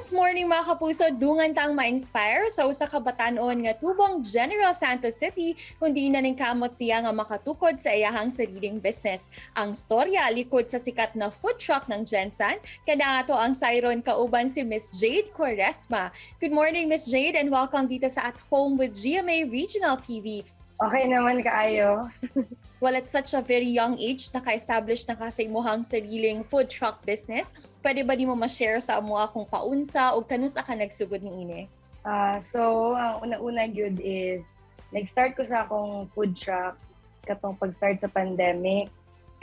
This morning mga kapuso, dungan tang ma-inspire sa usa ka batan-on nga tubong General Santos City kundi na ning kamot siya nga makatukod sa iyahang sariling business. Ang storya likod sa sikat na food truck ng Gensan, kada nga to ang sayron kauban si Miss Jade Quaresma. Good morning Miss Jade and welcome dito sa At Home with GMA Regional TV. Okay naman kaayo. Well, at such a very young age, naka-establish na ka sa imuhang sariling food truck business. Pwede ba di mo ma-share sa amo akong paunsa o kanusa ka nagsugod ni Ine? So, ang una-una yun is, nag-start ko sa akong food truck katong pag-start sa pandemic.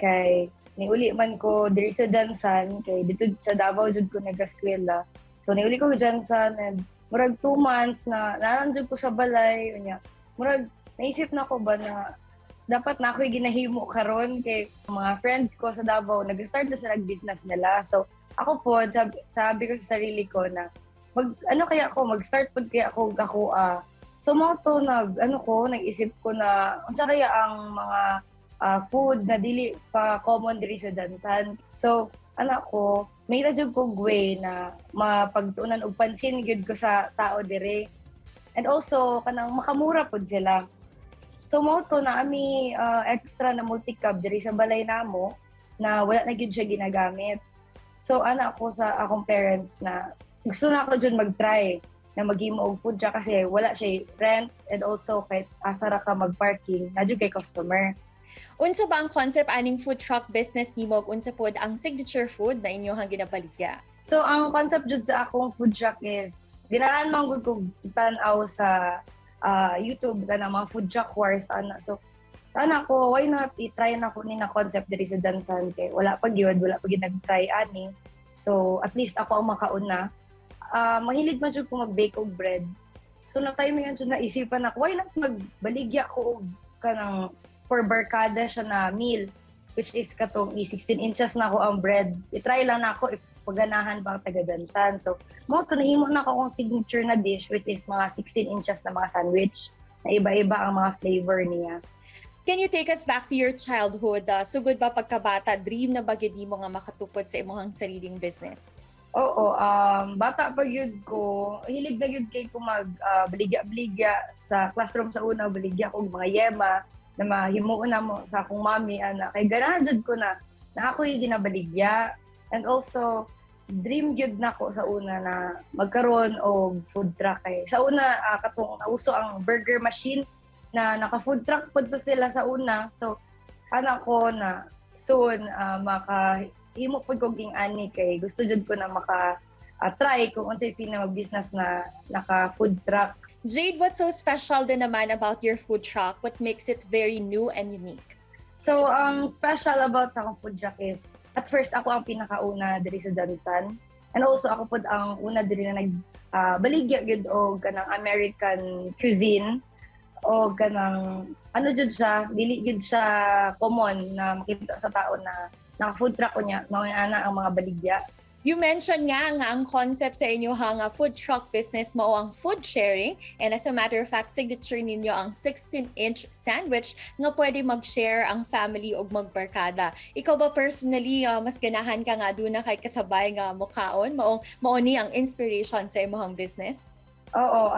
Kay, niuli man ko diri sa Jansan, kay dito sa Davao jud ko nag-eskwela. So, niuli ko Jansan and murag 2 months na naranjud ko sa balay. Murag, naisip na ko ba na dapat na ako'y ginahimo karon kay mga friends ko sa Davao, nag-start na sila business nila. So, ako po, sabi ko sa sarili ko na, mag-start po kaya ako. So, mga to, nag-isip ko na, unsa kaya ang mga food na dili pa common diri sa Jansan. So, may radyog ko way na mapagtuunan og pansin gyud ko sa tao dire. And also, kanang makamura po sila. So mo to na ami extra na multi-cab diri sa balay namo na wala na gyud siya ginagamit. So ko sa akong parents na gusto na ako dyan mag-try na maghimo og food truck kasi wala siya rent and also kahit asa ra ka mag-parking na kay customer. Unsa ba ang concept aning food truck business nimo ug unsa pod ang signature food na inyohang ginabaligya? So ang concept jud sa akong food truck is ganahan man gud ko tan-aw sa YouTube ka na mga food truck wars So ko why not i-try na ko ni na concept diri sa Jansan kay wala pa gyud nag-try ani. So at least ako ang makauna. Mahilig man jud ko mag-bake og bread. So na timing jud na isipan ako why not magbaligya ko og kanang for barkada siya na meal which is katong 16 inches na ako ang bread. I-try lang na ako paganahan bang taga Jansan. So, nahimo na ako akong signature na dish which is mga 16 inches na mga sandwich na iba-iba ang mga flavor niya. Can you take us back to your childhood? Sugod ba pagkabata, dream na ba gyud mo nga makatukod sa imong sariling business? Oo, bata pa gyud ko, hilig na gyud kay ko baligya sa classroom sa una, baligya ko mga yema na mahimuon na mo sa akong mami ana kay ganahan jud ko na ako yung ginabaligya. And also, dream gyud nako sa una na magkaroon og food truck kay sa una katong nauso ang burger machine na naka-food truck pud to sila sa una. So ko na soon makahimo pud ko ging ani kay gusto jud ko na try kung unsay feel na mag-business na naka-food truck. Jade, what's so special din naman about your food truck? What makes it very new and unique? So, ang special about sa akong food truck is, at first, ako ang pinakauna diri sa Jansan. And also, ako po ang una diri na nagbaligya gyud og kanang American cuisine o kanang jud siya, dili gyud siya common na makita sa tao na naka-food truck ko niya, mga ana ang mga baligya. You mentioned nga ang concept sa inyo food truck business mao ang food sharing, and as a matter of fact signature ninyo ang 16-inch sandwich nga pwede mag-share ang family og magbarkada. Ikaw ba personally mas ganahan ka nga duna kay kasabay nga mukaon mao ni ang inspiration sa imong business? Oo,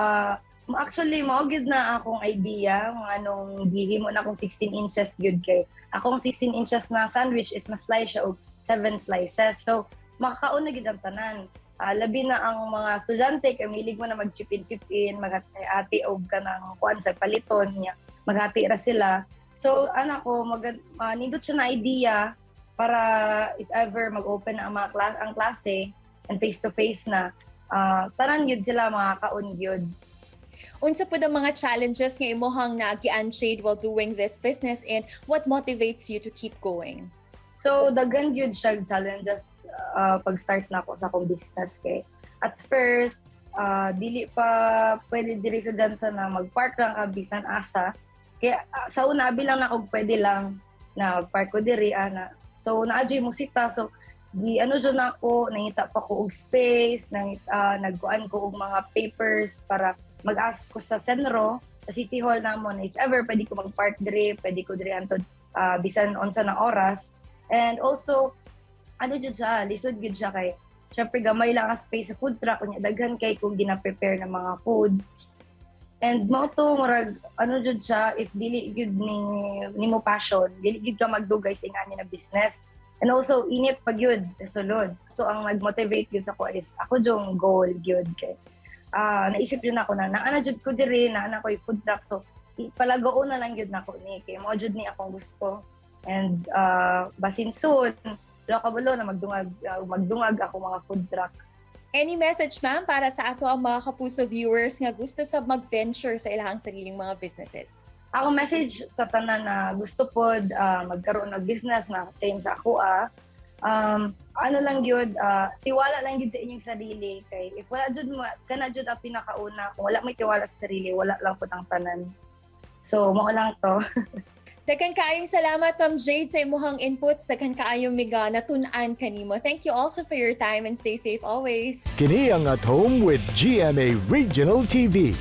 actually mao gyud na akong idea anong gihimo na akong 16 inches gyud kay akong 16 inches na sandwich is mas-slice siya og 7 slices. So makakaon na gid ang tanan. Labi na ang mga estudyante kay milig mo na mag-chip-in, maghati og kanang kuan sa paliton niya. Maghati ra sila. So ko nindot siya na idea para if ever mag-open ang ang klase and face-to-face na tanan yun sila makakaon yun. Unsa pud ang mga challenges nga imong nagian Jade while doing this business and what motivates you to keep going? So, daghan yun siya challenges pag-start na ako sa akong business kay. At first, dili pa pwede diri sa Jansan na mag-park lang ka bisan asa. Kaya sa una, bilang na ako pwede lang na park ko diri, ana. So, na-adjoy mo sita. So, dyan ako, nangita pa ko og space, nagkuan ko og mga papers para mag-ask ko sa Senro, sa City Hall namon, if ever pwede ko mag-park diri, pwede ko diri antod bisan unsa na oras. And also, jud siya, lisod jud siya kay syempre gamay lang ang space sa food truck, kunya daghan kay kung gina-prepare ng mga food. And mo to murag ano jud siya, if dili gyud ni mo passion, dili gyud ka magdugay sa ingani na business. And also init pag yun sa sulod. So ang nag-motivate gyud sa ko is ako jung goal gyud kay naisip yun ako na naana jud ko diri na ana ko food truck, so palagoo na lang gyud nako ni kay mo jud ni akong gusto. And basin soon wala ka bulo na magdungag ako mga food truck. Any message, ma'am, para sa ato ang mga kapuso viewers nga gusto sa mag-venture sa ilahang sariling mga businesses? Ako message sa tanan na gusto pod magkaroon ng business na same sa ako ano lang gyud, tiwala lang gyud sa inyong sarili kay if wala jud kana jud ang pinakauna, kung wala may tiwala sa sarili wala lang pud ang tanan. So mao lang to. Daghan kaayong salamat, Ma'am Jade, sa imuhang inputs. Daghan kaayong miga natun-an kanimo. Thank you also for your time and stay safe always. Kini ang At Home with GMA Regional TV.